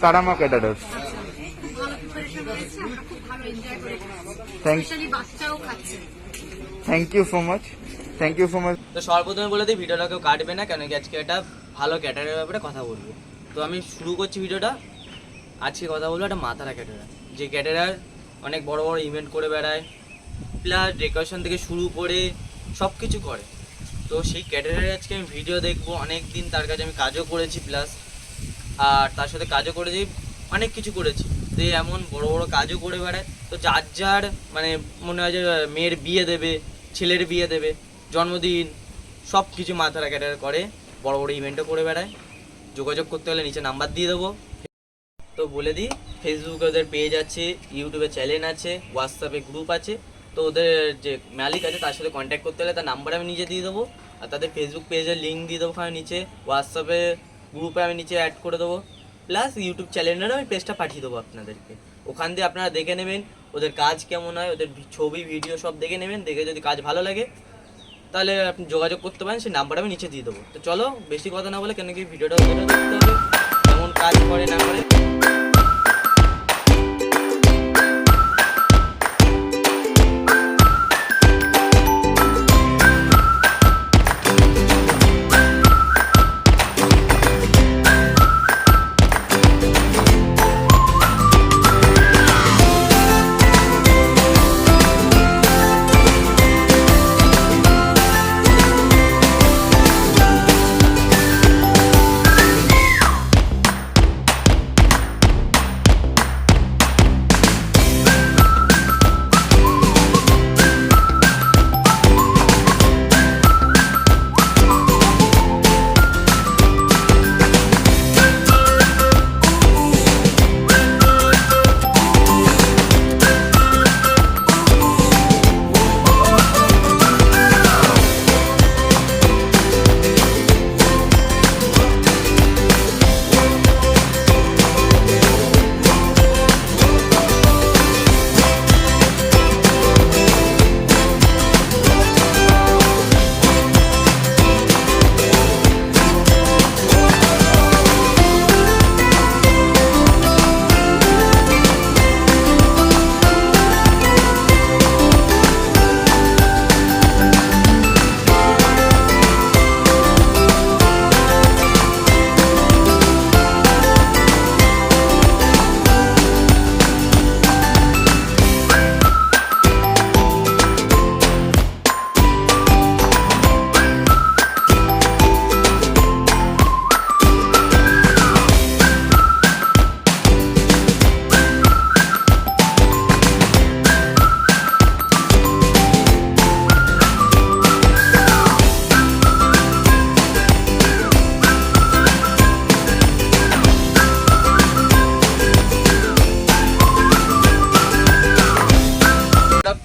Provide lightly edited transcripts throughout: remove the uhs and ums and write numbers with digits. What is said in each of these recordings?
Tara Maa caterers. Thank you so much, thank you so much. তো সর্বপ্রথমে বলে দিই ভিডিওটা কেউ কাটবে না, কেন কি আজকে একটা ভালো ক্যাটারের ব্যাপারে কথা বলবো। তো আমি শুরু করছি ভিডিওটা। আজকে কথা বলবো একটা মাথারা ক্যাটারার, যে ক্যাটারার অনেক বড় বড় ইভেন্ট করে বেড়ায়, প্লাস ডেকোরেশন থেকে শুরু করে সব কিছু করে। তো সেই ক্যাটারারের আজকে আমি ভিডিও দেখবো। অনেক দিন তার কাছে আমি কাজও করেছি, প্লাস আর তার সাথে কাজও করেছি, অনেক কিছু করেছি। তো এমন বড় বড় কাজও করে বেড়ায়। তো যার যার মানে মনে হয় যে মেয়ের বিয়ে দেবে, ছেলের বিয়ে দেবে, জন্মদিন, সব কিছু মাথারা ক্যাটারার করে, বড় বড় ইভেন্টও করে বেড়ায়। যোগাযোগ করতে হলে নিচে নাম্বার দিয়ে দেবো। তো বলে দিই, ফেসবুকে ওদের পেজ আছে, ইউটিউবে চ্যানেল আছে, হোয়াটসঅ্যাপে গ্রুপ আছে। তো ওদের যে মালিক আছে তার সাথে কন্ট্যাক্ট করতে হলে তার নাম্বার আমি নিজে দিয়ে দেবো, আর তাদের ফেসবুক পেজের লিঙ্ক দিয়ে দেবো ওখানে নিচে, হোয়াটসঅ্যাপে গ্রুপে আমি নিচে অ্যাড করে দেবো, প্লাস ইউটিউব চ্যানেলেরও আমি পেজটা পাঠিয়ে দেবো আপনাদেরকে। ওখান দিয়ে আপনারা দেখে নেবেন ওদের কাজ কেমন হয়, ওদের ছবি ভিডিও সব দেখে নেবেন। দেখে যদি কাজ ভালো লাগে তাহলে আপনি যোগাযোগ করতে পারেন, সেই নাম্বার আমি নিচে দিয়ে দেবো। তো চলো বেশি কথা না বলে, কেন কি ভিডিওটা দেখতে হবে কেমন কাজ করে না করে।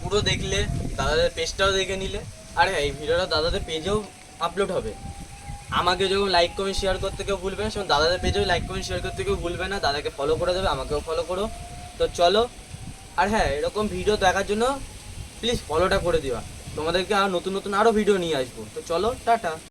পুরো দেখলে, দাদাদের পেজটাও দেখে নিলে। আর হ্যাঁ, এই ভিডিওটা দাদাদের পেজেও আপলোড হবে। আমাকে যখন লাইক কমেন্ট শেয়ার করতে কেউ ভুলবে না, সেরকম দাদাদের পেজেও লাইক কমেন্ট শেয়ার করতে কেউ ভুলবে না। দাদাকে ফলো করে দেবে, আমাকেও ফলো করো। তো চলো, আর হ্যাঁ, এরকম ভিডিও দেখার জন্য প্লিজ ফলোটা করে দিবা। তোমাদেরকে আর নতুন নতুন আরও ভিডিও নিয়ে আসবো। তো চলো, টাটা।